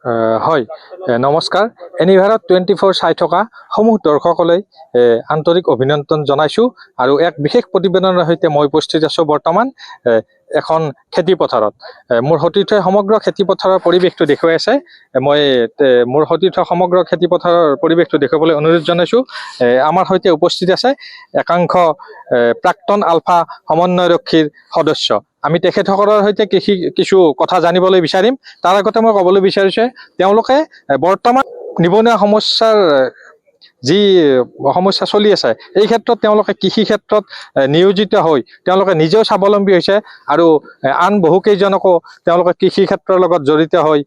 হয়, নমস্কাৰ। এনিভাৰত 24 চাই থকা সমূহ দৰ্শকলৈ আন্তৰিক অভিনন্দন জনাইছোঁ আৰু এক বিশেষ প্ৰতিবেদনৰ সৈতে মই উপস্থিত আছোঁ বৰ্তমান এখন খেতি পথাৰত। মোৰ সতীৰ্থই সমগ্ৰ খেতি পথাৰৰ পৰিৱেশটো দেখুৱাই আছে। মই মোৰ সতীৰ্থ সমগ্ৰ খেতি পথাৰৰ পৰিৱেশটো দেখুৱাবলৈ অনুৰোধ জনাইছোঁ। আমাৰ সৈতে উপস্থিত আছে একাংশ প্ৰাক্তন আলফা সমন্বয়ৰক্ষীৰ সদস্য। আমি তেখেতসকলৰ সৈতে কিছু কথা জানিবলৈ বিচাৰিম। তাৰ আগতে মই ক'বলৈ বিচাৰিছোঁ তেওঁলোকে বৰ্তমান নিবনুৱা সমস্যাৰ যি সমস্যা চলি আছে এই ক্ষেত্ৰত তেওঁলোকে কৃষি ক্ষেত্ৰত নিয়োজিত হৈ তেওঁলোকে নিজেও স্বাৱলম্বী হৈছে আৰু আন বহুকেইজনকো তেওঁলোকে কৃষি ক্ষেত্ৰৰ লগত জড়িত হৈ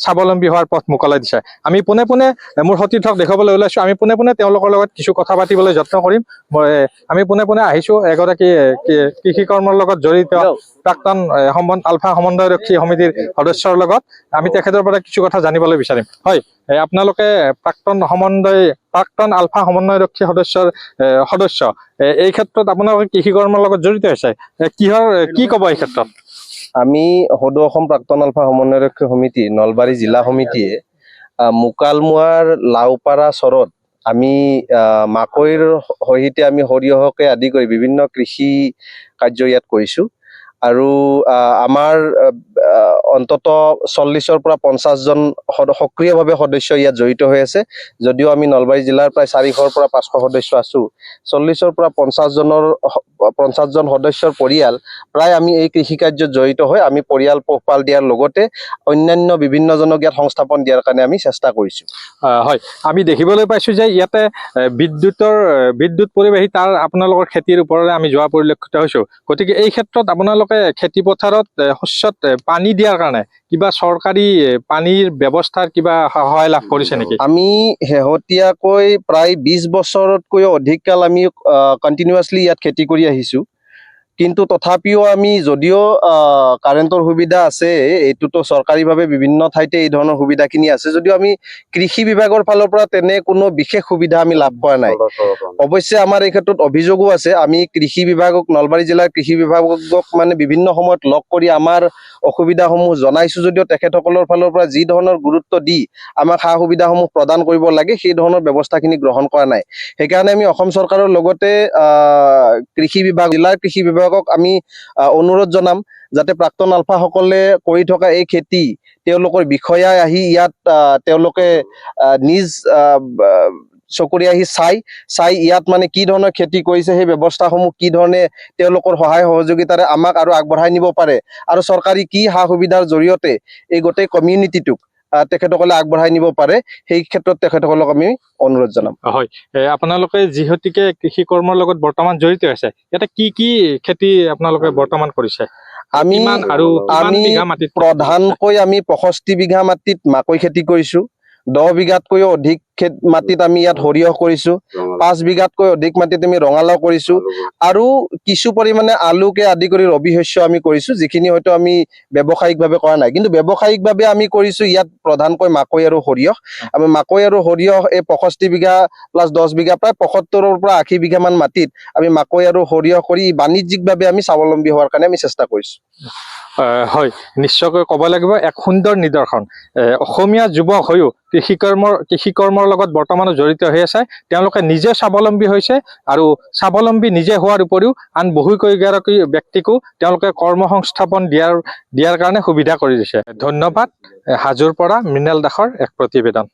স্বাৱলম্বী হোৱাৰ পথ মোকলাই দিছে। আমি পোনে পোনে মোৰ সতীৰ্থক দেখুৱাবলৈ ওলাইছোঁ। আমি পোনে পোনে তেওঁলোকৰ লগত কিছু কথা পাতিবলৈ যত্ন কৰিম। আমি পোনে পোনে আহিছোঁ এগৰাকী কৃষি কৰ্মৰ লগত জড়িত প্ৰাক্তন আলফা সমন্বয়ৰক্ষী সমিতিৰ সদস্যৰ লগত। আমি তেখেতৰ পৰা কিছু কথা জানিবলৈ বিচাৰিম। হয়, আপোনালোকে প্ৰাক্তন আলফা সমন্বয়ৰক্ষী সদস্য এই ক্ষেত্ৰত আপোনালোকে কৃষি কৰ্মৰ লগত জড়িত হৈছে, কি ক'ব এই ক্ষেত্ৰত? আমি সদৌ অসম প্ৰাক্তন আলফা সমন্বয়ৰক্ষী সমিতি নলবাৰী জিলা সমিতিয়ে মোকালমোৱাৰ লাওপাৰা চৰত আমি মাকৈৰ সহিতে আমি সৰিয়হকে আদি কৰি বিভিন্ন কৃষি কাৰ্য ইয়াত কৰিছোঁ আৰু আমাৰ অন্তত 40ৰ পৰা 50জন সক্ৰিয়ভাৱে সদস্য ইয়াত জড়িত হৈ আছে। যদিও আমি নলবাৰী জিলাৰ প্ৰায় 400ৰ পৰা 500 সদস্য আছোঁ, 40ৰ পৰা 50জন সদস্যৰ পৰিয়াল প্ৰায় আমি এই কৃষি কাৰ্যত জড়িত হৈ আমি পৰিয়াল পোহপাল দিয়াৰ লগতে অন্যান্য বিভিন্নজনক ইয়াত সংস্থাপন দিয়াৰ কাৰণে আমি চেষ্টা কৰিছোঁ। হয়, আমি দেখিবলৈ পাইছোঁ যে ইয়াতে বিদ্যুৎ পৰিবাহী তাৰ আপোনালোকৰ খেতিৰ ওপৰলৈ আমি যোৱা পৰিলক্ষিত হৈছোঁ। গতিকে এই ক্ষেত্ৰত আপোনালোকে খেতি পথাৰত শস্যত পানী দিয়াৰ কাৰণে কিবা চৰকাৰী পানীৰ ব্যৱস্থাৰ কিবা সহায় লাভ কৰিছে নেকি? আমি শেহতীয়াকৈ প্ৰায় 20 বছৰতকৈও অধিক কাল আমি কণ্টিনিউৱাছলি ইয়াত খেতি কৰি আহিছোঁ। কিন্তু তথাপিও আমি যদিও কাৰেণ্টৰ সুবিধা আছে, এইটোতো চৰকাৰীভাৱে বিভিন্ন ঠাইতে এই ধৰণৰ সুবিধাখিনি আছে, যদিও আমি কৃষি বিভাগৰ ফালৰ পৰা তেনে কোনো বিশেষ সুবিধা আমি লাভ কৰা নাই। অৱশ্যে আমাৰ এই ক্ষেত্ৰত অভিযোগো আছে। আমি কৃষি বিভাগক, নলবাৰী জিলাৰ কৃষি বিভাগক মানে বিভিন্ন সময়ত লগ কৰি আমাৰ অসুবিধাসমূহ জনাইছোঁ, যদিও তেখেতসকলৰ ফালৰ পৰা যি ধৰণৰ গুৰুত্ব দি আমাক সা সুবিধাসমূহ প্ৰদান কৰিব লাগে সেই ধৰণৰ ব্যৱস্থাখিনি গ্ৰহণ কৰা নাই। সেইকাৰণে আমি অসম চৰকাৰৰ লগতে জিলাৰ কৃষি বিভাগক আমি অনুৰোধ জনাম যাতে প্ৰাক্তন আলফাসকলে কৰি থকা এই খেতি তেওঁলোকৰ বিষয়াই আহি ইয়াত তেওঁলোকে নিজ চকুৰে আহি চাই ইয়াত মানে কি ধৰণৰ খেতি কৰিছে, সেই ব্যৱস্থাসমূহ কি ধৰণে তেওঁলোকৰ সহায় সহযোগিতাৰে আমাক আৰু আগবঢ়াই নিব পাৰে আৰু চৰকাৰী কি সা সুবিধাৰ জৰিয়তে এই গোটেই কমিউনিটিটোক তেখেতসকলে আগবঢ়াই নিব পাৰে, সেই ক্ষেত্ৰত তেখেতসকলক আমি অনুৰোধ জনাম। হয়, আপোনালোকে যিহেতুকে কৃষি কৰ্মৰ লগত বৰ্তমান জড়িত আছে, ইয়াতে কি খেতি আপোনালোকে বৰ্তমান কৰিছে? আমি প্ৰধানকৈ আমি 65 বিঘা মাটিত মাকৈ খেতি কৰিছোঁ। 10 বিঘাতকৈও অধিক মাটিত আমি ইয়াত সৰিয়হ কৰিছোঁ। 5 বিঘাতকৈ অধিক মাটিত আমি ৰঙালাও কৰিছোঁ আৰু কিছু পৰিমাণে আলুকে আদি কৰি ৰবি শস্য আমি কৰিছোঁ, যিখিনি হয়তো আমি ব্যৱসায়িকভাৱে কৰা নাই। কিন্তু ব্যৱসায়িকভাৱে আমি কৰিছোঁ ইয়াত প্ৰধানকৈ মাকৈ আৰু সৰিয়হ। আমি মাকৈ আৰু সৰিয়হ এই 65 বিঘা প্লাছ 10 বিঘা প্ৰায় 75ৰ পৰা 80 বিঘামান মাটিত আমি মাকৈ আৰু সৰিয়হ কৰি বাণিজ্যিকভাৱে আমি স্বাৱলম্বী হোৱাৰ কাৰণে আমি চেষ্টা কৰিছোঁ। হয়, নিশ্চয়কৈ ক'ব লাগিব এক সুন্দৰ নিদৰ্শন। অসমীয়া যুৱক হৈও কৃষি কৰ্মৰ লগত বৰ্তমানো জড়িত হৈ আছে। তেওঁলোকে নিজে স্বাৱলম্বী হৈছে আৰু স্বাৱলম্বী নিজে হোৱাৰ উপৰিও আন বহুকেইগৰাকী ব্যক্তিকো তেওঁলোকে কৰ্মসংস্থাপন দিয়াৰ কাৰণে সুবিধা কৰি দিছে। ধন্যবাদ। হাজোৰ পৰা মৃণাল দাসৰ এক প্ৰতিবেদন।